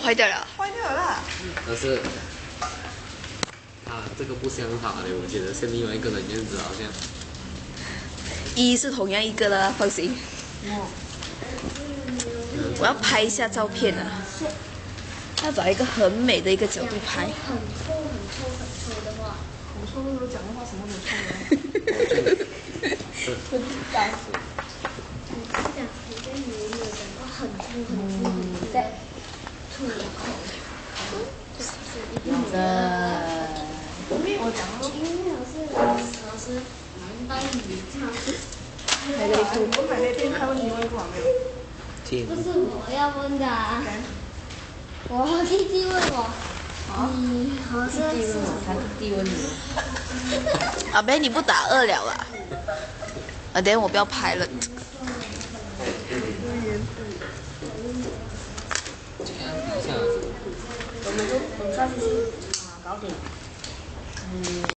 坏掉了。坏掉了啦。但是，这个不像他的，我觉得是另外一个人样子，好像。一是同样一个的，放心。我要拍一下照片啊，要找一个很美的一个角度拍。很臭的话，很臭的讲的话什么都臭的。不知道是。讲一个女人讲话很粗在吐口。我讲了，因为老师难道你这样子？哪个你我买那边他问你问过没有？不是我要问的、啊，我弟弟问我，你好像是他弟弟问你。阿贝，你不打2了啦？等下我不要拍了。我们下去吃搞点。